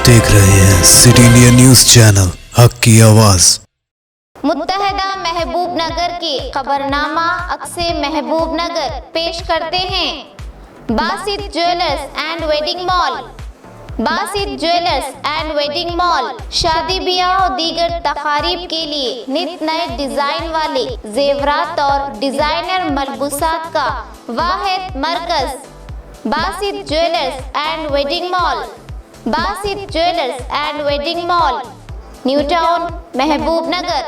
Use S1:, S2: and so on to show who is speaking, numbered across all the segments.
S1: आप देख रहे हैं सिटी इंडिया न्यूज़ चैनल हक की आवाज़।
S2: मुत्तहदा महबूब नगर के खबरनामा अक्से महबूब नगर पेश करते हैं। Basit jewellers and wedding mall. Basit jewellers and wedding mall शादी ब्याह और दीगर तकारीब के लिए नित नए डिज़ाइन वाले जेवरात और डिज़ाइनर मलबूसात का वाहिद मरकज़। Basit jewellers and wedding mall. Basit jewellers and wedding mall, new town, Mahabubnagar.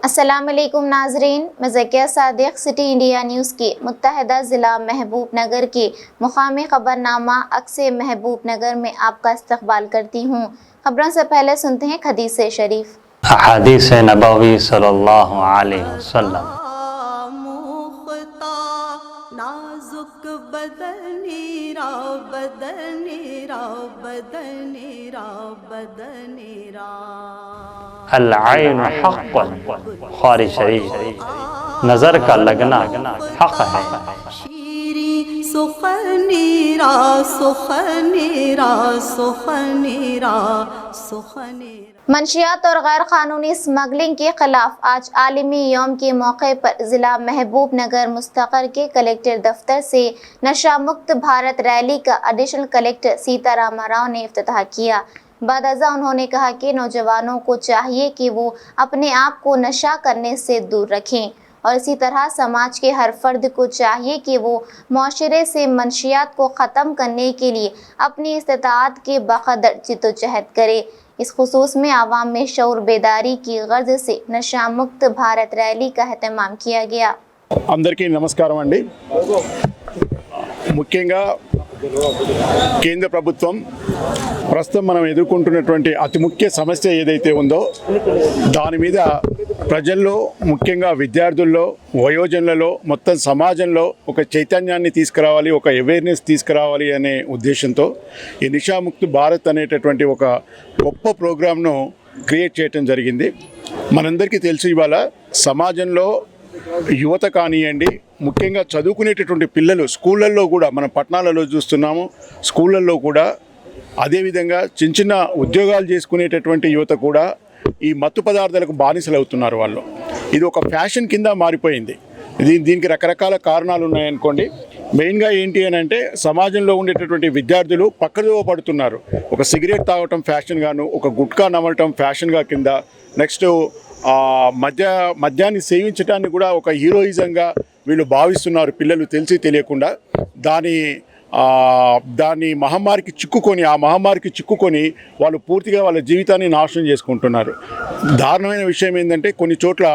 S2: अस्सलामुअलैकुम नाजरीन, मैं Zakia Sadiq city India news के मुत्तहदा ज़िला महबूब नगर के मुकामी ख़बरनामा अक्से महबूब नगर में आपका इस्तक़बाल करती हूँ। खबरों से पहले सुनते हैं हदीस शरीफ।
S3: हदीस नबवी सल्लल्लाहु अलैहि वसल्लम। अल-ऐन हक़्क़ुन, बुखारी शरीफ। नजर का लगना हक है।
S4: सुखनीरा सुखनीरा सुखनीरा सुखनीरा।
S2: मंशियात और गैर कानूनी स्मगलिंग के खिलाफ आज आलमी यौम के मौके पर ज़िला महबूब नगर मुस्तक़र के कलेक्टर दफ्तर से नशा मुक्त भारत रैली का एडिशनल कलेक्टर सीताराम राव ने इफ्तिताह किया। बादअज़ा उन्होंने कहा कि नौजवानों को चाहिए कि वो अपने आप को नशा करने से दूर रखें और इसी तरह समाज के हर फर्द को चाहिए कि वो माशरे से मंशियात को ख़त्म करने के लिए अपनी इस्तिताअत के बक़दर जिद्दोजहद करे। इस खुसूस में आवाम में शऊर बेदारी की गर्ज से नशा मुक्त भारत रैली का एहतमाम किया गया।
S5: అందరికీ నమస్కారం అండి। ముఖ్యంగా కేంద్ర ప్రభుత్వం ప్రస్తుతం మనం ఎదుర్కొంటున్నటువంటి అతి ముఖ్య సమస్య ఏదైతే ఉందో దాని మీద ప్రజల్లో, ముఖ్యంగా విద్యార్థుల్లో, వయోజనులలో, మొత్తం సమాజంలో ఒక చైతన్యాన్ని తీసుకురావాలి, ఒక అవేర్నెస్ తీసుకురావాలి అనే ఉద్దేశంతో ఈ నిషాముక్త్ భారత్ అనేటటువంటి ఒక గొప్ప ప్రోగ్రామ్ను క్రియేట్ చేయడం జరిగింది। మనందరికీ తెలుసు ఇవాళ సమాజంలో యువత కానివ్వండి, ముఖ్యంగా చదువుకునేటటువంటి పిల్లలు స్కూళ్ళల్లో కూడా మన పట్టణాలలో చూస్తున్నాము, స్కూళ్ళల్లో కూడా అదేవిధంగా చిన్న చిన్న ఉద్యోగాలు చేసుకునేటటువంటి యువత కూడా ఈ మత్తు పదార్థాలకు బానిసలు అవుతున్నారు వాళ్ళు। ఇది ఒక ఫ్యాషన్ కింద మారిపోయింది। దీనికి రకరకాల కారణాలు ఉన్నాయనుకోండి। మెయిన్గా ఏంటి అని అంటే సమాజంలో ఉండేటటువంటి విద్యార్థులు పక్కదోవ పడుతున్నారు। ఒక సిగరెట్ తాగటం ఫ్యాషన్ గాను, ఒక గుట్కా నమలటం ఫ్యాషన్గా కింద, నెక్స్ట్ మద్యాన్ని సేవించడాన్ని కూడా ఒక హీరోయిజంగా వీళ్ళు భావిస్తున్నారు పిల్లలు తెలిసి తెలియకుండా। దాని మహమ్మారికి చిక్కుకొని వాళ్ళు పూర్తిగా వాళ్ళ జీవితాన్ని నాశనం చేసుకుంటున్నారు। దారుణమైన విషయం ఏంటంటే కొన్ని చోట్ల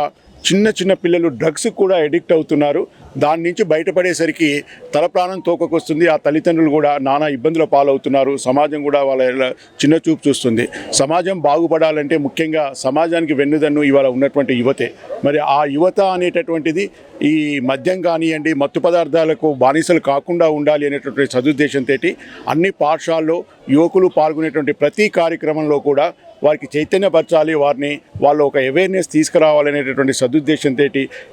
S5: చిన్న చిన్న పిల్లలు డ్రగ్స్ కూడా ఎడిక్ట్ అవుతున్నారు। దాని నుంచి బయటపడేసరికి తల ప్రాణం తోకకొస్తుంది। ఆ తల్లిదండ్రులు కూడా నానా ఇబ్బందుల పాలవుతున్నారు। సమాజం కూడా వాళ్ళ చిన్న చూపు చూస్తుంది। సమాజం బాగుపడాలంటే ముఖ్యంగా సమాజానికి వెన్నుదన్ను ఇవాళ ఉన్నటువంటి యువతే। మరి ఆ యువత అనేటటువంటిది ఈ మద్యం కానివ్వండి, మత్తు పదార్థాలకు బానిసలు కాకుండా ఉండాలి అనేటటువంటి సదుద్దేశంతో అన్ని పాఠశాలలో యువకులు పాల్గొనేటువంటి ప్రతి కార్యక్రమంలో కూడా వారికి చైతన్యపరచాలి, వాళ్ళు ఒక అవేర్నెస్ తీసుకురావాలనేటటువంటి సదుద్దేశంతో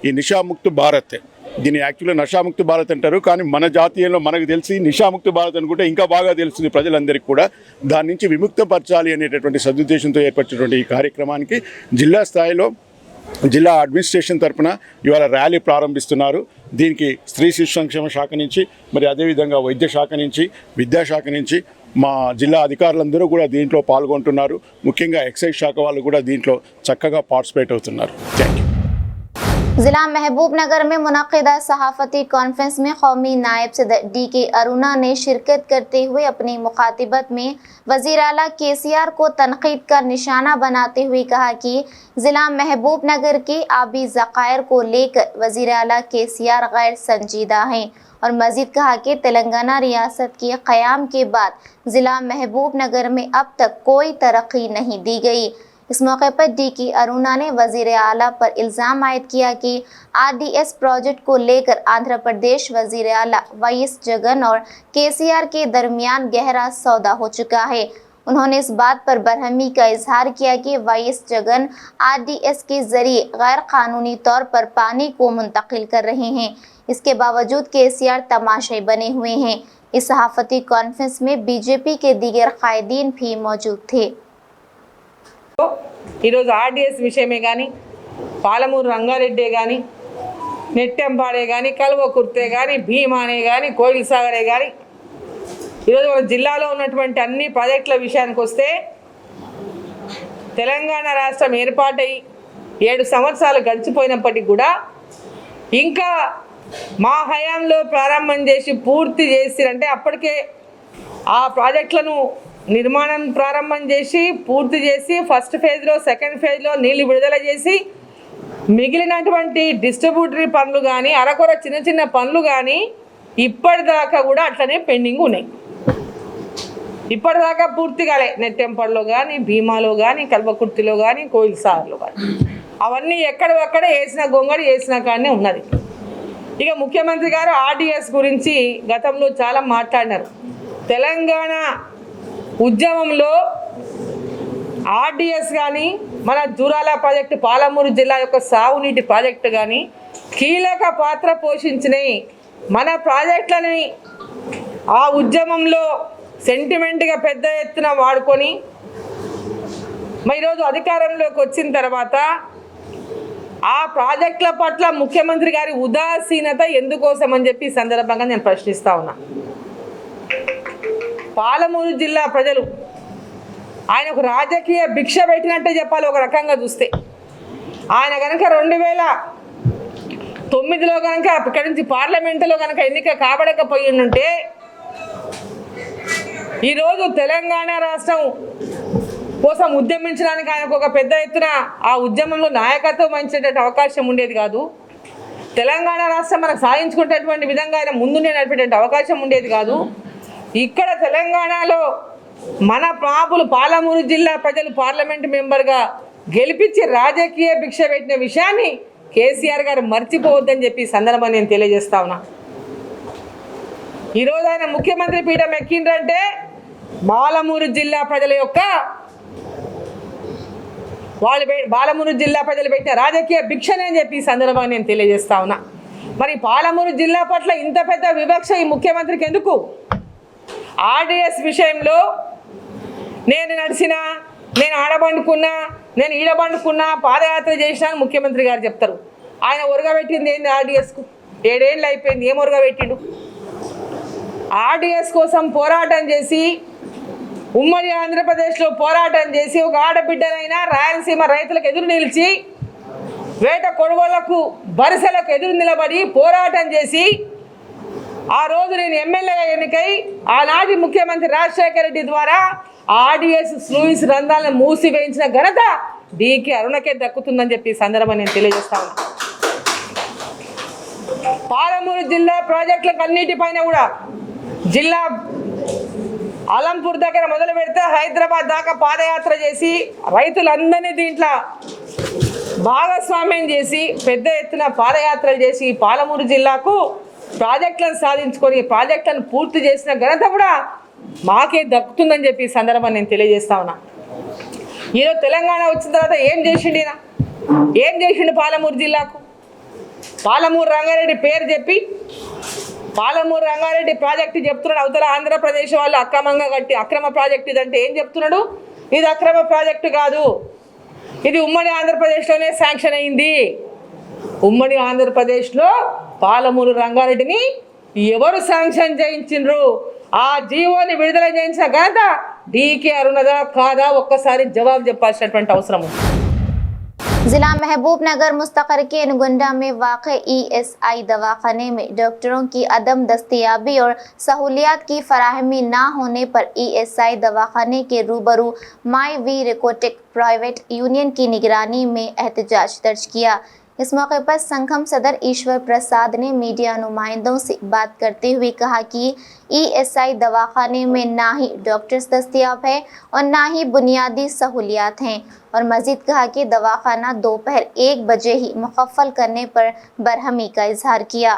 S5: ఈ నిషాముక్త్ భారత్, దీన్ని యాక్చువల్గా నషాముక్త్ భారత్ అంటారు, కానీ మన జాతీయంలో మనకు తెలిసి నిషాముక్త్ భారత్ అనుకుంటే ఇంకా బాగా తెలుస్తుంది ప్రజలందరికీ కూడా। దాని నుంచి విముక్తపరచాలి అనేటటువంటి సదుద్దేశంతో ఏర్పరిచినటువంటి ఈ కార్యక్రమానికి జిల్లా స్థాయిలో జిల్లా అడ్మినిస్ట్రేషన్ తరఫున ఇవాళ ర్యాలీ ప్రారంభిస్తున్నారు। దీనికి స్త్రీ శిశు సంక్షేమ శాఖ నుంచి, మరి అదేవిధంగా వైద్య శాఖ నుంచి, విద్యాశాఖ నుంచి మా జిల్లా అధికారులందరూ కూడా దీంట్లో పాల్గొంటున్నారు। ముఖ్యంగా ఎక్సైజ్ శాఖ వాళ్ళు కూడా దీంట్లో చక్కగా పార్టిసిపేట్ అవుతున్నారు। Thank you.
S2: जिला महबूब नगर में मुनक़िदा सहाफ़ती कॉन्फ्रेंस में कौमी नायब सदर DK अरुणा ने शिरकत करते हुए अपनी मुखातिबत में वज़ीर आला KCR को तनक़ीद का निशाना बनाते हुए कहा कि ज़िला महबूब नगर के आबी ज़ख़ायर को लेकर वज़ीर आला KCR गैर संजीदा हैं और मज़ीद कहा कि तेलंगाना रियासत के क़याम के बाद ज़िला महबूब नगर में अब तक कोई तरक्की नहीं दी गई। इस मौके पर DK अरुणा ने वज़ीर आला पर इल्ज़ाम आयद किया कि RDS प्रोजेक्ट को लेकर आंध्र प्रदेश वज़ीर आला YS जगन और KCR के दरमियान गहरा सौदा हो चुका है। उन्होंने इस बात पर बरहमी का इजहार किया कि वाईएस जगन आरडीएस के जरिए गैर कानूनी तौर पर पानी को मुंतकिल कर रहे हैं। इसके बावजूद केसीआर तमाशाई बने हुए हैं। इस सहाफती कॉन्फ्रेंस में बीजेपी के दीगर कायदीन भी मौजूद थे।
S6: आरडीएस विषय में गानी पालमूर रंगारेड्डी गानी నెట్టెంపాడే కానీ కల్వకుర్తే కానీ భీమానే కానీ కోయిల్ సాగరే కానీ ఈరోజు మన జిల్లాలో ఉన్నటువంటి అన్ని ప్రాజెక్టుల విషయానికి వస్తే తెలంగాణ రాష్ట్రం ఏర్పాటై 7 సంవత్సరాలు గడిచిపోయినప్పటికీ కూడా ఇంకా మా హయాంలో ప్రారంభం చేసి పూర్తి చేసిరంటే అప్పటికే ఆ ప్రాజెక్టులను నిర్మాణం ప్రారంభం చేసి పూర్తి చేసి ఫస్ట్ ఫేజ్లో సెకండ్ ఫేజ్లో నీళ్లు విడుదల చేసి మిగిలినటువంటి డిస్ట్రిబ్యూటరీ పనులు కానీ అరకొర చిన్న చిన్న పనులు కానీ ఇప్పటిదాకా కూడా అట్లనే పెండింగ్ ఉన్నాయి. ఇప్పటిదాకా పూర్తి కాలే. నెట్టెంపల్లో కానీ భీమాలో కానీ కల్వకుర్తిలో కానీ కోయిల్ సాగర్లో కానీ అవన్నీ ఎక్కడొక్కడే వేసిన గొంగడి వేసిన కాడనే ఉన్నది. ఇక ముఖ్యమంత్రి గారు ఆర్డీఎస్ గురించి గతంలో చాలా మాట్లాడినారు. తెలంగాణ ఉద్యమంలో ఆర్డీఎస్ కానీ మన జూరాల ప్రాజెక్టు పాలమూరు జిల్లా యొక్క సాగునీటి ప్రాజెక్టు కానీ కీలక పాత్ర పోషించినాయి. మన ప్రాజెక్టులని ఆ ఉద్యమంలో సెంటిమెంట్గా పెద్ద ఎత్తున వాడుకొని ఈరోజు అధికారంలోకి వచ్చిన తర్వాత ఆ ప్రాజెక్టుల పట్ల ముఖ్యమంత్రి గారి ఉదాసీనత ఎందుకోసం అని చెప్పి ఈ సందర్భంగా నేను ప్రశ్నిస్తా ఉన్నా. పాలమూరు జిల్లా ప్రజలు ఆయనకు రాజకీయ భిక్ష పెట్టినట్టే చెప్పాలి. ఒక రకంగా చూస్తే ఆయన కనుక 2009లో కనుక ఇక్కడి నుంచి పార్లమెంటులో కనుక ఎన్నిక కాబడకపోయి ఉంటే ఈరోజు తెలంగాణ రాష్ట్రం కోసం ఉద్యమించడానికి ఆయనకు ఒక పెద్ద ఎత్తున ఆ ఉద్యమంలో నాయకత్వం వహించేటటువంటి అవకాశం ఉండేది కాదు. తెలంగాణ రాష్ట్రం మనకు సాధించుకునేటటువంటి విధంగా ఆయన ముందునే నడిపేటువంటి అవకాశం ఉండేది కాదు. ఇక్కడ తెలంగాణలో మన పాలమూరు జిల్లా ప్రజలు పార్లమెంట్ మెంబర్గా గెలిపించి రాజకీయ భిక్ష పెట్టిన విషయాన్ని కేసీఆర్ గారు మర్చిపోవద్దని చెప్పి సందర్భంగా నేను తెలియజేస్తా ఉన్నా. ఈరోజు ఆయన ముఖ్యమంత్రి పీఠం ఎక్కిందంటే పాలమూరు జిల్లా ప్రజల యొక్క పాలమూరు జిల్లా ప్రజలు పెట్టిన రాజకీయ భిక్షనే అని చెప్పి సందర్భంగా నేను తెలియజేస్తా ఉన్నా. మరి పాలమూరు జిల్లా పట్ల ఇంత పెద్ద వివక్ష ఈ ముఖ్యమంత్రికి ఎందుకు? ఆర్డీఎస్ విషయంలో నేను నడిచినా, నేను ఆడబండుకున్నా, నేను ఈడబండుకున్నా, పాదయాత్ర చేసినా ముఖ్యమంత్రి గారు చెప్తారు. ఆయన ఒరగబెట్టింది ఏంది? ఆర్డీఎస్కు 7 ఏళ్ళు అయిపోయింది. ఏం ఒరగబెట్టిండు? ఆర్డీఎస్ కోసం పోరాటం చేసి ఉమ్మడి ఆంధ్రప్రదేశ్లో పోరాటం చేసి ఒక ఆడబిడ్డనైనా రాయలసీమ రైతులకు ఎదురు నిలిచి వేట కొనుగోళ్లకు బరిసెలకు ఎదురు నిలబడి పోరాటం చేసి ఆ రోజు నేను ఎమ్మెల్యేగా ఎన్నికై ఆనాటి ముఖ్యమంత్రి రాజశేఖర రెడ్డి ద్వారా ఆర్డీఎస్ స్లూయిస్ రంధ్రాలను మూసివేయించిన ఘనత డీకే అరుణకే దక్కుతుందని చెప్పి సందర్భం నేను తెలియజేస్తాను. పాలమూరు జిల్లా ప్రాజెక్టులకు అన్నిటిపైన కూడా జిల్లా అలంపూర్ దగ్గర మొదలు పెడితే హైదరాబాద్ దాకా పాదయాత్ర చేసి రైతులందరినీ దీంట్లో భాగస్వామ్యం చేసి పెద్ద ఎత్తున పాదయాత్రలు చేసి పాలమూరు జిల్లాకు ప్రాజెక్టులను సాధించుకొని ప్రాజెక్టులను పూర్తి చేసిన ఘనత కూడా మాకే దక్కుతుందని చెప్పి ఈ సందర్భం నేను తెలియజేస్తా ఉన్నా. ఈరోజు తెలంగాణ వచ్చిన తర్వాత ఏం చేసిండు పాలమూరు జిల్లాకు? పాలమూరు రంగారెడ్డి పేరు చెప్పి పాలమూరు రంగారెడ్డి ప్రాజెక్టు చెప్తున్నాడు. అవతల ఆంధ్రప్రదేశ్ వాళ్ళు అక్రమంగా కట్టి అక్రమ ప్రాజెక్టు ఇదంటే ఏం చెప్తున్నాడు? ఇది అక్రమ ప్రాజెక్టు కాదు, ఇది ఉమ్మడి ఆంధ్రప్రదేశ్లోనే శాంక్షన్ అయింది. ఉమ్మడి ఆంధ్రప్రదేశ్లో పాలమూరు రంగారెడ్డిని ఎవరు శాంక్షన్ చేయించిండ్రు? ఆ జీవోని విడుదల చేయించిన ఘనత డీకే అరుణదా కాదా? ఒక్కసారి జవాబు చెప్పాల్సినటువంటి అవసరం ఉంది.
S2: जिला महबूबनगर मुस्तकर के नगुंडा में वाक़े ESI दवाखाने में डॉक्टरों की अदम दस्तयाबी और सहूलियात की फराहमी ना होने पर ESI दवाखाने के रूबरू माई वी रिकोटेक प्राइवेट यूनियन की निगरानी में एहतजाज दर्ज किया। इस मौके पर संगम सदर ईश्वर प्रसाद ने मीडिया नुमाइंदों से बात करते हुए कहा कि ESI दवाखाने में ना ही डॉक्टर्स दस्तयाब है और ना ही बुनियादी सहूलियात हैं, और मजीद कहा कि दवाखाना दोपहर 1 बजे ही मुकफ्फल करने पर बरहमी का इजहार किया।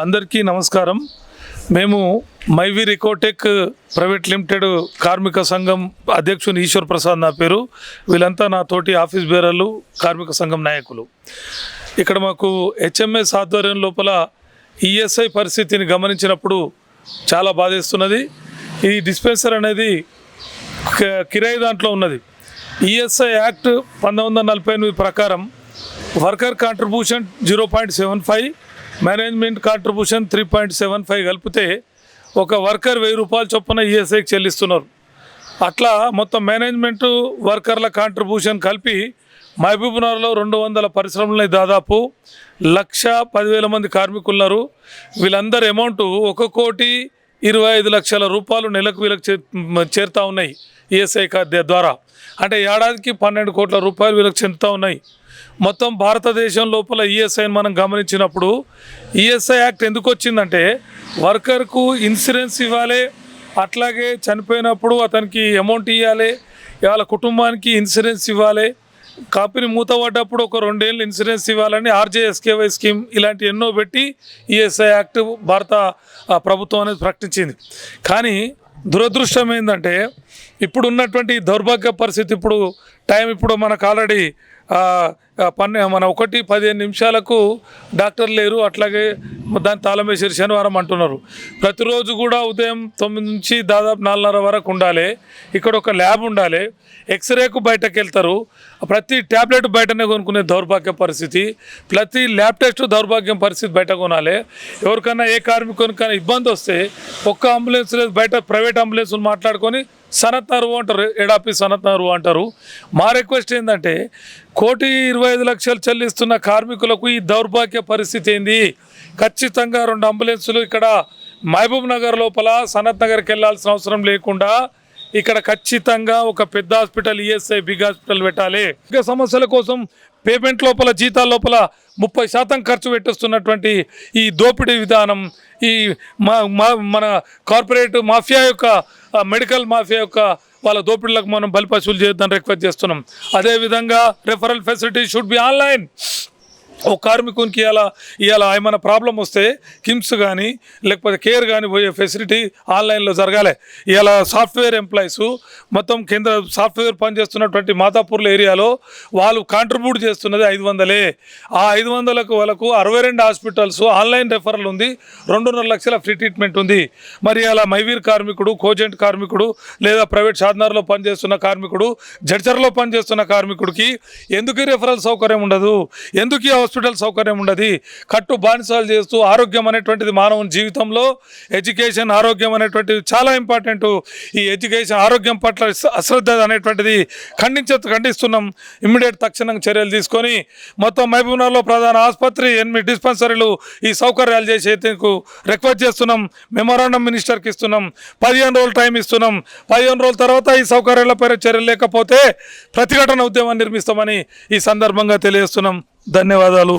S7: అందరికీ నమస్కారం. మేము మైవీర్ ఎకోటెక్ ప్రైవేట్ లిమిటెడ్ కార్మిక సంఘం అధ్యక్షుని ఈశ్వర్ ప్రసాద్ నా పేరు. వీళ్ళంతా నా తోటి ఆఫీస్ బేరర్లు, కార్మిక సంఘం నాయకులు. ఇక్కడ మాకు హెచ్ఎంఎస్ ఆధ్వర్యం లోపల ఈఎస్ఐ పరిస్థితిని గమనించినప్పుడు చాలా బాధేస్తున్నది. ఈ డిస్పెన్సర్ అనేది కిరాయి దాంట్లో ఉన్నది. ఈఎస్ఐ యాక్ట్ 1948 ప్రకారం వర్కర్ కాంట్రిబ్యూషన్ 0.75, మేనేజ్మెంట్ కాంట్రిబ్యూషన్ 3.75 కలిపితే ఒక వర్కర్ 1000 రూపాయల చొప్పున ఈఎస్ఐకి చెల్లిస్తున్నారు. అట్లా మొత్తం మేనేజ్మెంట్ వర్కర్ల కాంట్రిబ్యూషన్ కలిపి మహబూబ్నగర్లో 200 పరిశ్రమలు దాదాపు 1,10,000 మంది కార్మికులు ఉన్నారు. వీళ్ళందరి అమౌంట్ 1,25,00,000 రూపాయలు నెలకు వీళ్ళకి చేరుతూ ఉన్నాయి ఈఎస్ఐ ద్వారా. అంటే ఏడాదికి 12 కోట్ల రూపాయలు వీళ్ళకి చెందుతూ ఉన్నాయి. మొత్తం భారతదేశం లోపల ఈఎస్ఐని మనం గమనించినప్పుడు ఈఎస్ఐ యాక్ట్ ఎందుకు వచ్చిందంటే వర్కర్కు ఇన్సూరెన్స్ ఇవ్వాలి, అట్లాగే చనిపోయినప్పుడు అతనికి అమౌంట్ ఇవ్వాలి, వాళ్ళ కుటుంబానికి ఇన్సూరెన్స్ ఇవ్వాలి, కంపెనీ మూతపడ్డప్పుడు ఒక 2 ఏళ్ళు ఇన్సూరెన్స్ ఇవ్వాలని ఆర్జేఎస్కేవై స్కీమ్ ఇలాంటి ఎన్నో పెట్టి ఈఎస్ఐ యాక్ట్ భారత ప్రభుత్వం అనేది ప్రకటించింది. కానీ దురదృష్టం ఏంటంటే ఇప్పుడు ఉన్నటువంటి దౌర్భాగ్య పరిస్థితి, ఇప్పుడు మనకు ఆల్రెడీ మన 1:15 నిమిషాలకు డాక్టర్ లేరు, అట్లాగే దాని తాళం వేసారు శనివారం అంటున్నారు. ప్రతిరోజు కూడా ఉదయం 9 నుంచి దాదాపు 4:30 వరకు ఉండాలి. ఇక్కడ ఒక ల్యాబ్ ఉండాలి, ఎక్స్రేకు బయటకు వెళ్తారు, ప్రతి ట్యాబ్లెట్ బయటనే కొనుక్కునే దౌర్భాగ్య పరిస్థితి, ప్రతి ల్యాబ్ టెస్ట్ దౌర్భాగ్యం పరిస్థితి బయట కొనాలి. ఎవరికైనా ఏ కార్మికునికైనా ఇబ్బంది వస్తే ఒక్క అంబులెన్స్ లేదు, బయట ప్రైవేట్ అంబులెన్స్లు మాట్లాడుకొని సనత్ నగర్ అంటారు, హెడ్ ఆఫీస్ సనత్ నగర్ అంటారు. మా రిక్వెస్ట్ ఏంటంటే 1,25,00,000 చెల్లిస్తున్న కార్మికులకు ఈ దౌర్భాగ్య పరిస్థితి ఏంది? ఖచ్చితంగా 2 అంబులెన్సులు ఇక్కడ మహబూబ్ నగర్ లోపల సనత్ నగర్కి వెళ్ళాల్సిన అవసరం లేకుండా ఇక్కడ ఖచ్చితంగా ఒక పెద్ద హాస్పిటల్, ఈఎస్ఐ బిగ్ హాస్పిటల్ పెట్టాలి. ఇంకా సమస్యల కోసం పేమెంట్ లోపల, జీతాల లోపల 30% ఖర్చు పెట్టేస్తున్నటువంటి ఈ దోపిడీ విధానం, ఈ మన కార్పొరేట్ మాఫియా యొక్క, మెడికల్ మాఫియా యొక్క వాళ్ళ దోపిడీలకు మనం బలిపశువులు చేయొద్దని రిక్వెస్ట్ చేస్తున్నాం. అదేవిధంగా referral facility should be online. ఓ కార్మికునికి ఇవాళ ఏమైనా ప్రాబ్లం వస్తే కిమ్స్ కానీ లేకపోతే కేర్ కానీ పోయే ఫెసిలిటీ ఆన్లైన్లో జరగాలి. ఇవాళ సాఫ్ట్వేర్ ఎంప్లాయీస్ మొత్తం కేంద్ర సాఫ్ట్వేర్ పనిచేస్తున్నటువంటి మాతాపూర్ల ఏరియాలో వాళ్ళు కాంట్రిబ్యూట్ చేస్తున్నది 500. ఆ 500కు వాళ్ళకు 62 హాస్పిటల్స్ ఆన్లైన్ రెఫరల్ ఉంది, 2.5 లక్షల ఫ్రీ ట్రీట్మెంట్ ఉంది. మరి అలా మైవీర్ కార్మికుడు, కోజెంట్ కార్మికుడు, లేదా ప్రైవేట్ షాద్నగర్లో పనిచేస్తున్న కార్మికుడు, జడ్చర్లో పనిచేస్తున్న కార్మికుడికి ఎందుకు రెఫరల్ సౌకర్యం ఉండదు? ఎందుకు హాస్పిటల్ సౌకర్యం ఉండదు? కట్టు బానిసాలు చేస్తూ ఆరోగ్యం అనేటువంటిది మానవుని జీవితంలో ఎడ్యుకేషన్, ఆరోగ్యం అనేటువంటిది చాలా ఇంపార్టెంట్. ఈ ఎడ్యుకేషన్, ఆరోగ్యం పట్ల అశ్రద్ధ అనేటువంటిది ఖండిస్తున్నాం. ఇమ్మీడియట్ తక్షణంగా చర్యలు తీసుకొని మొత్తం మహబూబ్నగర్లో ప్రధాన ఆసుపత్రి, 8 డిస్పెన్సరీలు ఈ సౌకర్యాలు చేసేందుకు రిక్వెస్ట్ చేస్తున్నాం. మెమోరాండం మినిస్టర్కి ఇస్తున్నాం. 15 రోజులు టైం ఇస్తున్నాం. 15 రోజుల తర్వాత ఈ సౌకర్యాలపై చర్యలు లేకపోతే ప్రతిఘటన ఉద్యమాన్ని నిర్మిస్తామని ఈ సందర్భంగా తెలియజేస్తున్నాం. ధన్యవాదాలు.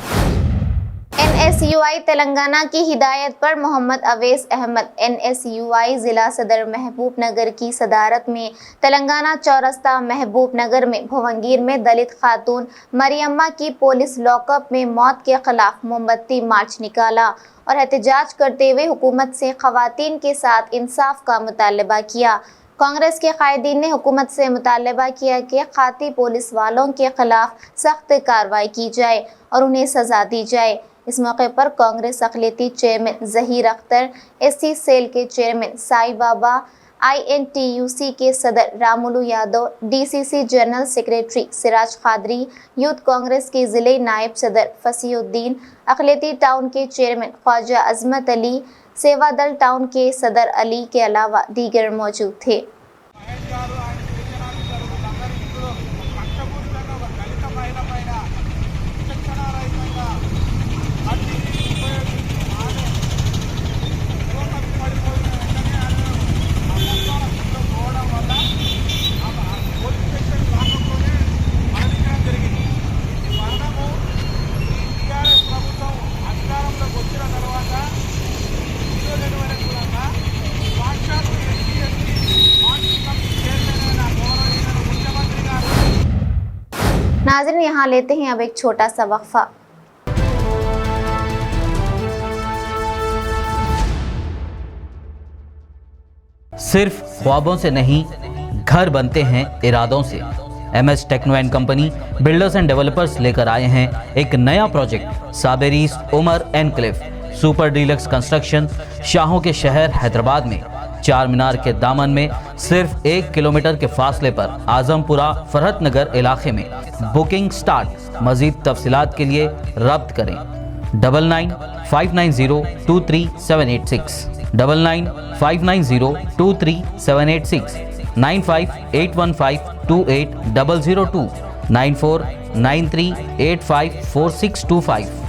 S2: NSUI तेलंगाना की हिदायत पर मोहम्मद अवैस अहमद NSUI जिला सदर महबूब नगर की सदारत में तेलंगाना चौरस्ता महबूब नगर में भुवंगीर में दलित खातून मरियम्मा की पुलिस लॉकअप में मौत के खिलाफ मोमबत्ती मार्च निकाला और एहतजाज करते हुए हुकूमत से खवातीन के साथ इंसाफ का मुतालबा किया। कांग्रेस के कायदीन ने हुकूमत से मुतालबा किया कि खाती पुलिस वालों के खिलाफ सख्त कार्रवाई की जाए और उन्हें सजा दी जाए। इस मौके पर कांग्रेस अक़लियती chairman Zaheer Akhtar, SC cell के चेयरमैन साई बाबा, INTUC के सदर Ramulu Yadav, DCC general secretary Siraj Khadri, youth Congress के ज़िले नायब सदर फसीउद्दीन, अक़लियती टाउन के चेयरमैन ख्वाजा अज़मत अली, सेवादल टाउन के सदर अली के अलावा दीगर मौजूद थे। नाज़रीन, यहाँ लेते हैं अब एक छोटा सा वक्फा।
S8: सिर्फ ख्वाबों से नहीं, घर बनते हैं इरादों से। MS techno and company builders and developers लेकर आए हैं एक नया प्रोजेक्ट साबेरीज Umar enclave super deluxe construction. शाहों के शहर हैदराबाद में चार मीनार के दामन में सिर्फ 1 किलोमीटर के फासले पर आजमपुरा फरहत नगर इलाके में बुकिंग स्टार्ट। मजीद तफसीलात के लिए रब्त करें 9959023786 9959023786 9581528002 9493854625।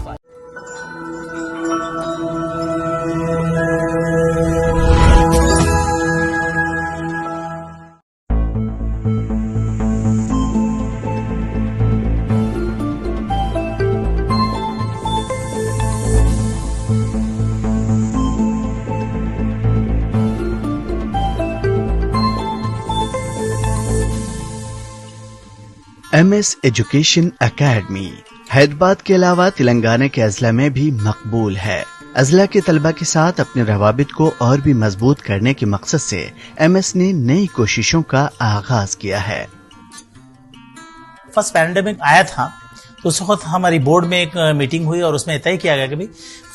S9: MS एजुकेशन एकेडमी हैदराबाद के अलावा तेलंगाना के अजला में भी मकबूल है। अजला के तलबा के साथ अपने रवाबित को और भी मजबूत करने के मकसद से MS ने नई कोशिशों का आगाज किया है।
S10: फर्स्ट पैंडेमिक आया था तो उस वक्त हमारी बोर्ड में एक मीटिंग हुई और उसमें तय किया गया कि भाई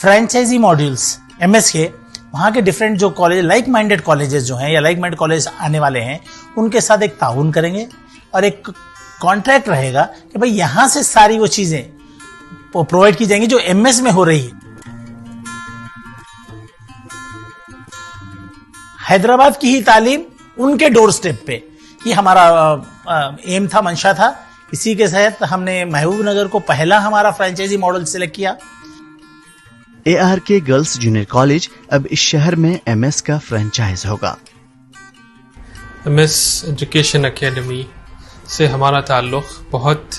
S10: फ्रेंचाइजी मॉड्यूल्स MS के वहाँ के डिफरेंट जो कॉलेज लाइक माइंडेड कॉलेजेस जो हैं या लाइक माइंडेड कॉलेज आने वाले हैं उनके साथ एक ताउन करेंगे और एक कॉन्ट्रैक्ट रहेगा कि भाई यहां से सारी वो चीजें प्रोवाइड की जाएंगी जो MS में हो रही है। हैदराबाद की ही तालीम उनके डोर स्टेप पे, ये हमारा एम था, मंशा था। इसी के तहत हमने महबूब नगर को पहला हमारा फ्रेंचाइजी मॉडल सिलेक्ट किया।
S9: ARK गर्ल्स जूनियर कॉलेज अब इस शहर में MS का फ्रेंचाइज होगा।
S11: MS एजुकेशन एकेडमी से हमारा ताल्लुक़ बहुत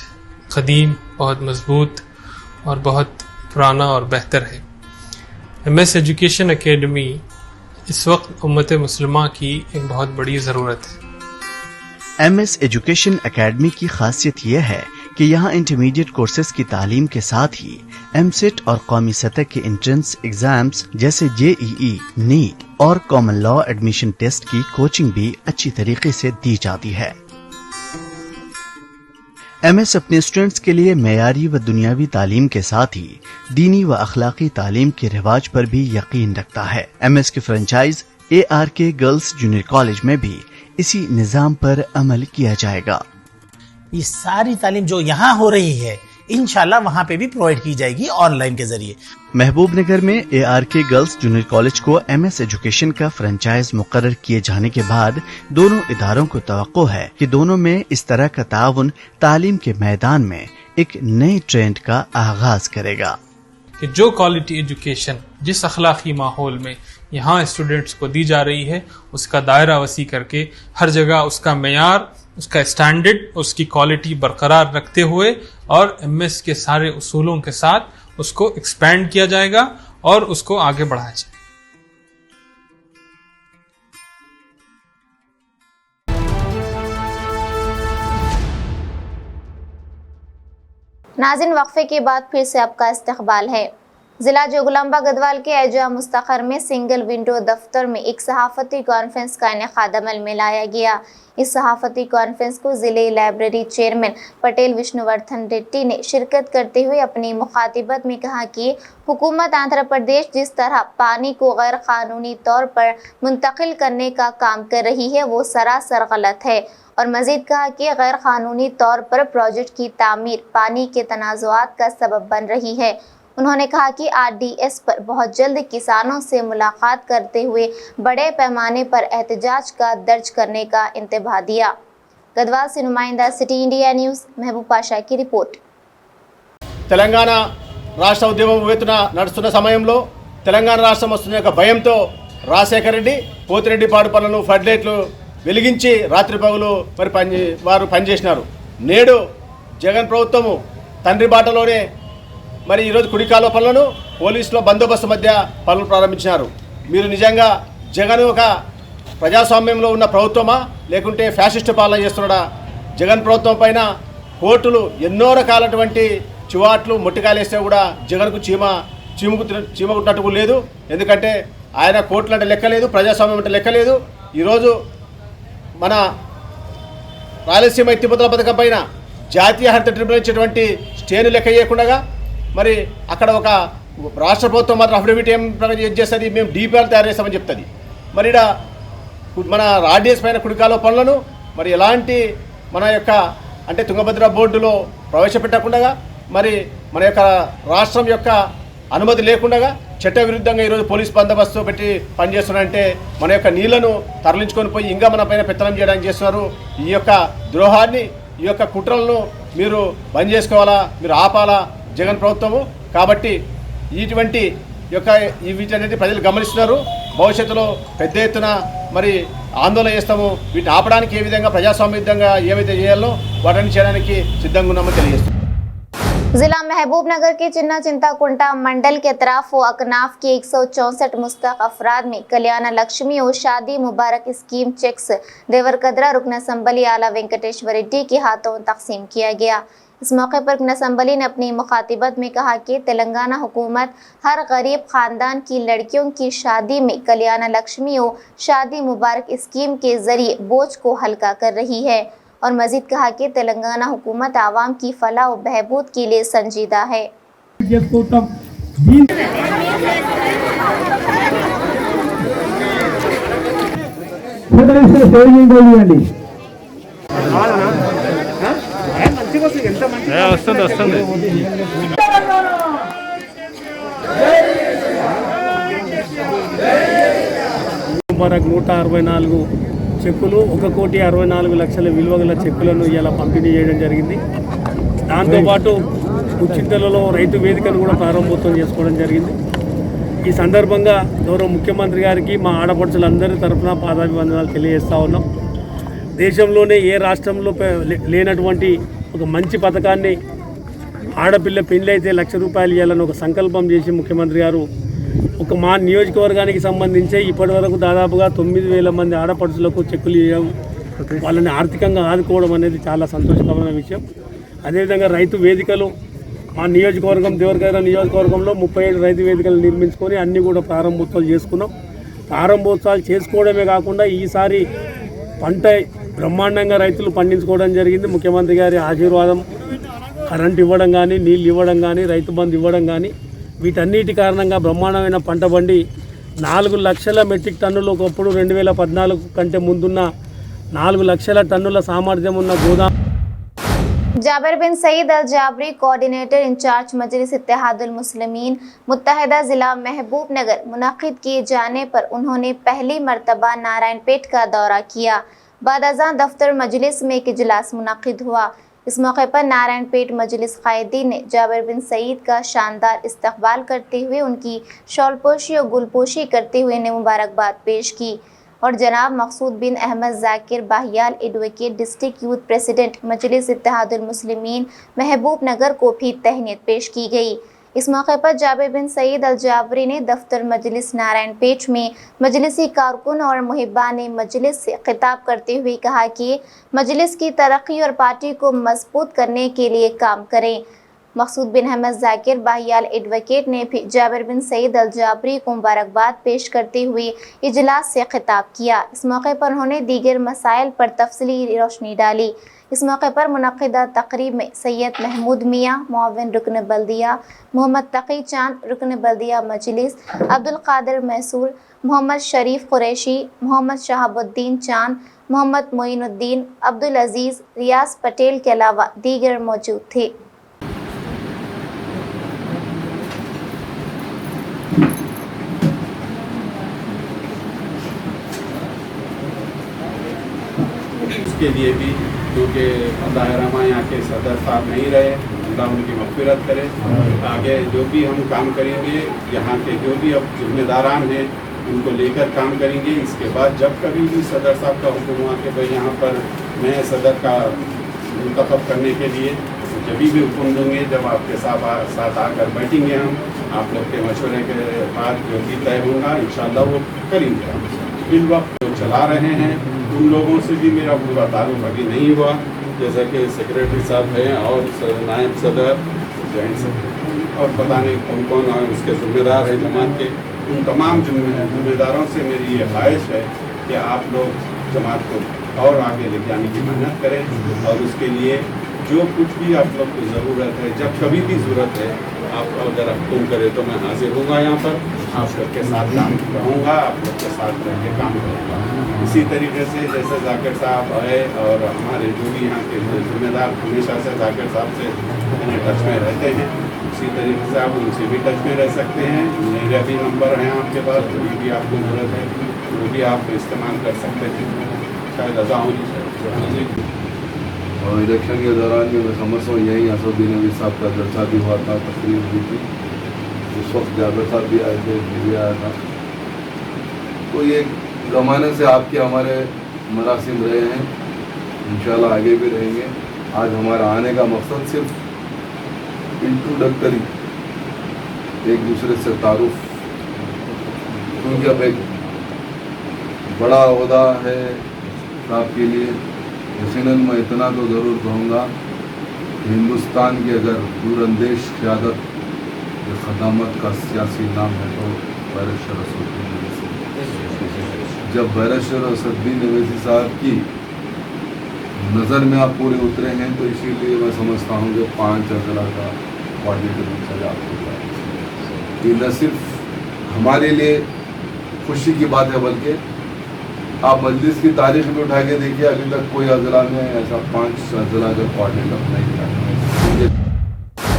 S11: क़दीम, बहुत मज़बूत और बहुत पुराना और बेहतर है। MS एजुकेशन एकेडमी इस वक्त उम्मत मुस्लिमा की एक बहुत बड़ी ज़रूरत है।
S9: MS एजुकेशन एकेडमी की खासियत यह है कि यहाँ इंटरमीडिएट कोर्सेज की तालीम के साथ ही MSET और कौमी सतह के एंट्रेंस एग्जाम्स जैसे JEE, नीट और कॉमन लॉ एडमिशन टेस्ट की कोचिंग भी अच्छी तरीके से दी जाती है। MS अपने स्टूडेंट्स के लिए मेयारी व दुनियावी तालीम के साथ ही दीनी व अखलाकी तालीम के रिवाज पर भी यकीन रखता है। MS के franchise ARK girls junior college में भी इसी निजाम पर अमल किया जाएगा।
S10: ये सारी तालीम जो यहाँ हो रही है इंशाल्लाह वहाँ पे भी प्रोवाइड की जाएगी ऑनलाइन के जरिए।
S9: महबूब नगर में ARK गर्ल्स जूनियर कॉलेज को MS एजुकेशन का फ्रेंचाइज मुकर्रर किए जाने के बाद दोनों इदारों को तवक्को है कि दोनों में इस तरह का ताउन तालीम के मैदान में एक नए ट्रेंड का आगाज करेगा
S11: कि जो क्वालिटी एजुकेशन जिस अखलाकी माहौल में यहाँ स्टूडेंट्स को दी जा रही है उसका दायरा वसी करके हर जगह उसका मेयार, उसका स्टैंडर्ड, उसकी क्वालिटी बरकरार रखते हुए और MS के सारे उसूलों के साथ उसको एक्सपैंड किया जाएगा और उसको आगे बढ़ाया जाएगा।
S2: नाज़रीन, वक्फे के बाद फिर से आपका इस्तकबाल है। जिला जोगुलाम्बा गदवाल के एजा मुस्तखर में सिंगल विंडो दफ्तर में एक सहाफ़ती कॉन्फ्रेंस का इनेकाद अमल में लाया गया। इस सहाफ़ती कॉन्फ्रेंस को ज़िले लाइब्रेरी चेयरमैन पटेल विष्णुवर्धन रेड्डी ने शिरकत करते हुए अपनी मुखातिबत में कहा कि हुकूमत आंध्र प्रदेश जिस तरह पानी को गैर कानूनी तौर पर मुंतकिल करने का काम कर रही है वो सरासर गलत है और मज़ीद कहा कि गैर कानूनी तौर पर प्रोजेक्ट की तामीर पानी के तनाज़ुआत का सबब बन रही है। उन्होंने कहा कि RDS पर बहुत जल्द किसानों से मुलाकात करते हुए बड़े पैमाने पर एहतजाज का दर्ज करने का इंतबाह दिया। गदवाल से नुमाइंदा सिटी इंडिया न्यूज़ महबूब पाशा की रिपोर्ट।
S12: తెలంగాణ రాష్ట్ర ఉద్యమం వేతున నడుస్తున్న సమయంలో తెలంగాణ రాష్ట్రం వస్తున్న యొక్క భయంతో రాజశేఖర రెడ్డి పోతిరెడ్డిపాడు పనులను ఫ్లడ్ లైట్లు వెలిగించి రాత్రి పగలు వారు పనిచేసినారు. నేడు జగన్ ప్రభుత్వము తండ్రి బాటలోనే మరి ఈరోజు కుడికాలువ పనులను పోలీసుల బందోబస్తు మధ్య పనులు ప్రారంభించినారు. మీరు నిజంగా జగన్ ఒక ప్రజాస్వామ్యంలో ఉన్న ప్రభుత్వమా లేకుంటే ఫ్యాసిస్ట్ పాలన చేస్తున్నాడా? జగన్ ప్రభుత్వం పైన కోర్టులు ఎన్నో రకాలటువంటి చివాట్లు మొట్టికాయలేస్తే కూడా జగన్కు చీమ కుట్టినట్టు లేదు. ఎందుకంటే ఆయన కోర్టులు అంటే లెక్క లేదు, ప్రజాస్వామ్యం అంటే లెక్క లేదు. ఈరోజు మన రాయలసీమ ఎత్తిపోతల పథకం పైన జాతీయ హరిత ట్రిబ్యునల్ ఇచ్చేటువంటి స్టేను లెక్క చేయకుండా మరి అక్కడ ఒక రాష్ట్ర ప్రభుత్వం మాత్రం అఫిడవిట్ ఏం చేస్తుంది, మేము డిపిఆర్ తయారు చేస్తామని చెప్తుంది. మరి ఇక్కడ మన ఆర్డీఎస్ పైన కుడికాలో పనులను మరి ఎలాంటి మన యొక్క అంటే తుంగభద్ర బోర్డులో ప్రవేశపెట్టకుండా మరి మన యొక్క రాష్ట్రం యొక్క అనుమతి లేకుండా చట్ట విరుద్ధంగా ఈరోజు పోలీస్ బందోబస్తు పెట్టి పనిచేస్తున్నారంటే మన యొక్క నీళ్లను తరలించుకొని పోయి ఇంకా మన పైన పెత్తనం చేయడానికి చేస్తున్నారు. ఈ యొక్క ద్రోహాన్ని, ఈ యొక్క కుట్రలను మీరు బంద్ చేసుకోవాలా, మీరు ఆపాలా జగన్ ప్రభుత్వము. కాబట్టి ఇటువంటి యొక్క వీటన్నిటి ప్రజలు గమనిస్తున్నారు. భవిష్యత్తులో పెద్ద ఎత్తున మరి ఆందోళన చేస్తాము. వీటిని ఆపడానికి ఏ విధంగా ప్రజాస్వామ్యంగా ఏవైతే చేయాలో వాటిని చేయడానికి సిద్ధంగా ఉన్నామో తెలియజేస్తాం.
S2: जिला महबूबनगर के चिन्ना चिंताकुंटा मंडल के तरफ अकनाफ के 164 मुस्तक अफराद में कल्याण लक्ष्मी और शादी मुबारक स्कीम चेक्स देवरकद्रा रुकन असम्बली आला वेंकटेश्वर रेड्डी के हाथों तकसीम किया गया। इस मौके पर रुकन असम्बली ने अपनी मुखातिबत में कहा कि तेलंगाना हुकूमत हर गरीब खानदान की लड़कियों की शादी में कल्याण लक्ष्मी और शादी मुबारक स्कीम के जरिए बोझ को हल्का कर रही है और मजीद कहा कि तेलंगाना हुकूमत आवाम की फलाह और बहबूद के लिए संजीदा है।
S13: ముబారక్ 164 చెక్కులు 1,64,00,000 విలువ గల చెక్కులను ఇలా పంపిణీ చేయడం జరిగింది. దాంతోపాటు ఉచితలలో రైతు వేదికను కూడా ప్రారంభోత్సవం చేసుకోవడం జరిగింది. ఈ సందర్భంగా గౌరవ ముఖ్యమంత్రి గారికి మా ఆడపడుచులందరి తరఫున పాదాభివందనాలు తెలియజేస్తూ ఉన్నాం. దేశంలోనే ఏ రాష్ట్రంలో లేనటువంటి ఒక మంచి పథకాన్ని ఆడపిల్ల పెళ్లి అయితే ₹1,00,000 ఇవ్వాలని ఒక సంకల్పం చేసి ముఖ్యమంత్రి గారు ఒక మా నియోజకవర్గానికి సంబంధించి ఇప్పటివరకు దాదాపుగా 9,000 మంది ఆడపడుచులకు చెక్కులు ఇవ్వడం, వాళ్ళని ఆర్థికంగా ఆదుకోవడం అనేది చాలా సంతోషకరమైన విషయం. అదేవిధంగా రైతు వేదికలు మా నియోజకవర్గం దేవరకద్ర నియోజకవర్గంలో 37 రైతు వేదికలు నిర్మించుకొని అన్నీ కూడా ప్రారంభోత్సవాలు చేసుకున్నాం. ప్రారంభోత్సవాలు చేసుకోవడమే కాకుండా ఈసారి పంట బ్రహ్మాండంగా రైతులు పండించుకోవడం జరిగింది. ముఖ్యమంత్రి గారి ఆశీర్వాదం, కరెంట్ ఇవ్వడం కానీ, నీళ్ళు ఇవ్వడం కానీ, రైతు బంధు ఇవ్వడం కానీ, వీటన్నిటి కారణంగా బ్రహ్మాండమైన పంట పండి 4 లక్షల మెట్రిక్ టన్నులు, ఒకప్పుడు 2014 కంటే ముందున్న 4 లక్షల టన్నుల సామర్థ్యం ఉన్న గోదాం.
S2: जाबिर बिन सईद अल जाबरी कोऑर्डिनेटर इंचार्ज मजलिस इत्तेहादुल मुस्लिमीन मुत्तहिदा ज़िला महबूबनगर मुनक़िद किए जाने पर उन्होंने पहली मरतबा नारायणपेट का दौरा किया। बाद अज़ां दफ्तर मजलिस में एक इजलास मुनक़िद हुआ। इस मौके पर नारायणपेट मजलिस क़ायदीन ने जाबिर बिन सईद का शानदार इस्तक़बाल करते हुए उनकी शॉलपोशी और गुलपोशी करते हुए उन्हें मुबारकबाद पेश की और जनाब मकसूद बिन अहमद ज़ाकिर बाहियाल advocate district youth president Majlis Ittehadul Muslimeen Mahabubnagar को भी तहनीत पेश की गई। इस मौके पर जाबिर बिन सईद अल जाबरी ने दफ्तर मजलिस नारायणपेट में मजलिसी कारकुन और मुहिब्बान मजलिस से खिताब करते हुए कहा कि मजलिस की तरक्की और पार्टी को मजबूत करने के लिए काम करें। मकसूद बिन अहमद ज़ाकिर बाहियाल एडवोकेट ने भी जाबिर बिन सईद अल जाबरी को मुबारकबाद पेश करते हुए इजलास से खिताब किया। इस मौके पर उन्होंने दीगर मसाइल पर तफसीली रोशनी डाली। इस मौके पर मुनक़िदा तकरीब में सैयद महमूद मियाँ मुअव्विन रुकन बल्दिया, मोहम्मद तकी चांद रुकन बल्दिया मजलिस, अब्दुल कादिर मैसूर, मोहम्मद शरीफ कुरैशी, मोहम्मद शहाबुद्दीन चांद, मोहम्मद मोइनुद्दीन, अब्दुल अजीज़, रियाज पटेल के अलावा दीगर मौजूद थे।
S14: के लिए भी क्योंकि दायरा यहाँ के सदर साहब नहीं रहे, अल्लाह उनकी मग़फ़िरत करे। आगे जो भी हम काम करेंगे यहाँ के जो भी अब जिम्मेदारान हैं उनको लेकर काम करेंगे। इसके बाद जब कभी भी सदर साहब का हुक्म हुआ कि भाई यहाँ पर नए सदर का मुंतखब करने के लिए जब भी हुक्म देंगे, जब आपके साथ आकर बैठेंगे हम, आप लोग के मशवरे के बाद जो भी तय होगा इंशाअल्लाह वो करेंगे। हम इस वक्त जो चला रहे हैं उन लोगों से भी मेरा पूरा ताल्लुक़ अभी नहीं हुआ, जैसा कि सेक्रेटरी साहब हैं और नायब सदर, जॉइंट सेक्रेटरी और पता नहीं कौन कौन उसके ज़िम्मेदार हैं जमात के, उन तमाम ज़िम्मेदारों से मेरी ये ख्वाहिश है कि आप लोग जमात को और आगे ले जाने की मेहनत करें और उसके लिए जो कुछ भी आप लोग को ज़रूरत है, जब कभी भी ज़रूरत है, आप अगर हुक्म करें तो मैं हाजिर होऊंगा यहाँ पर, आप लोग के साथ काम रहूँगा, आप लोग के साथ रह के काम करूँगा। इसी तरीके से जैसे जाकिर साहब आए और हमारे जो भी यहाँ के जिम्मेदार हमेशा से जाकिर साहब से टच में रहते हैं, उसी तरीके से आप उनसे भी टच में रह सकते हैं। मेरा भी नंबर है आपके पास, जो भी आपको ज़रूरत है वो भी आप इस्तेमाल कर सकते हैं। शायद अदा होनी चाहिए।
S15: और इलेक्शन के दौरान भी मैं समझता हूँ यही असदुद्दीन नबी साहब का जलसा भी हुआ था, तकरीर हुई थी, उस वक्त जाबिर साहब भी आए थे, भी आया था। तो ये ज़माने से आपके हमारे मरासिम रहे हैं, इंशाल्लाह आगे भी रहेंगे। आज हमारा आने का मकसद सिर्फ इंट्रोडक्टरी, एक दूसरे से तारुफ, क्योंकि अब एक बड़ा ओहदा है आपके लिए। यकीनन मैं इतना तो ज़रूर कहूँगा कि हिंदुस्तान की अगर दूरअंदेश क़यादत या ख़दामत का सियासी नाम है तो बैरिस्टर असदुद्दीन अवैसी। जब बैरिस्टर असदुद्दीन अवैसी साहब की नज़र में आप पूरे उतरे हैं तो इसीलिए मैं समझता हूँ कि 5 अज़ला का कोऑर्डिनेटर मिल आपको। ये न सिर्फ हमारे लिए खुशी की बात है बल्कि आप मजलिस की तारीख में उठा के देखिए, अभी तक कोई अज़ला में ऐसा 5 अज़ला का कोऑर्डिनेटर नहीं था।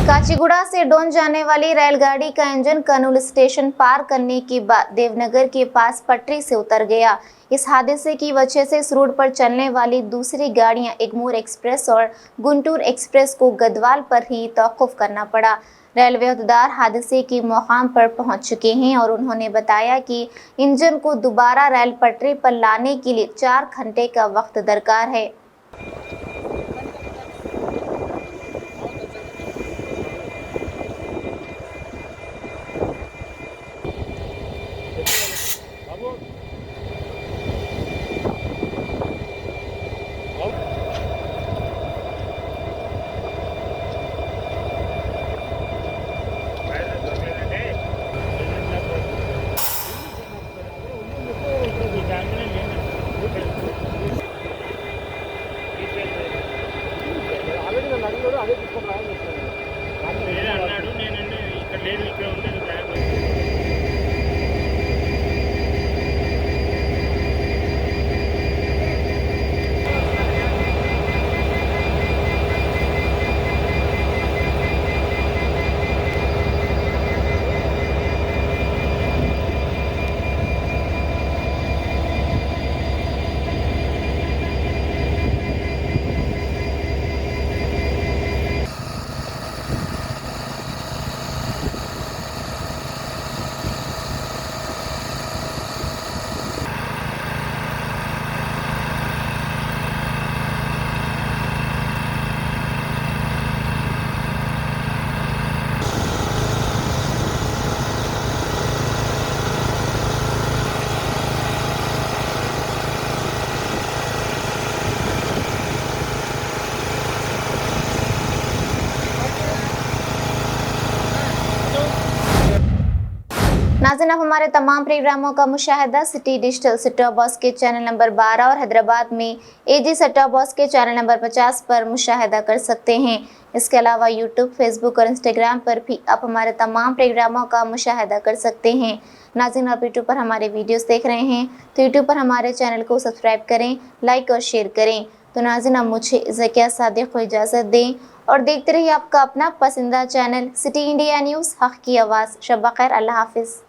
S2: काचीगुड़ा से डोन जाने वाली रेलगाड़ी का इंजन कर्नूल स्टेशन पार करने के बाद देवनगर के पास पटरी से उतर गया। इस हादसे की वजह से इस रूट पर चलने वाली दूसरी गाड़ियां एग्मोर एक्सप्रेस और गुंटूर एक्सप्रेस को गदवाल पर ही तौक़ुफ़ करना पड़ा। रेलवे अहदेदार हादसे के मकाम पर पहुंच चुके हैं और उन्होंने बताया कि इंजन को दोबारा रेल पटरी पर लाने के लिए 4 घंटे का वक्त दरकार है। नाज़रीन, आप हमारे तमाम प्रोग्रामों का मुशाहिदा सिटी डिजिटल सेट-टॉप बॉक्स के चैनल नंबर 12 और हैदराबाद में एजी सेट-टॉप बॉक्स के चैनल नंबर 50 पर मुशाहिदा कर सकते हैं। इसके अलावा यूट्यूब, फेसबुक और इंस्टाग्राम पर भी आप हमारे तमाम प्रोग्रामों का मुशाहिदा कर सकते हैं। नाज़रीन, आप यूट्यूब पर हमारे वीडियोस देख रहे हैं तो यूट्यूब पर हमारे चैनल को सब्सक्राइब करें, लाइक और शेयर करें। तो नाज़रीन, अब मुझे ज़किया सादिक को इजाज़त दें और देखते रहिए आपका अपना पसंदीदा चैनल सिटी इंडिया न्यूज़, हक़ की आवाज़। शब बख़ैर, अल्लाह हाफ़िज़।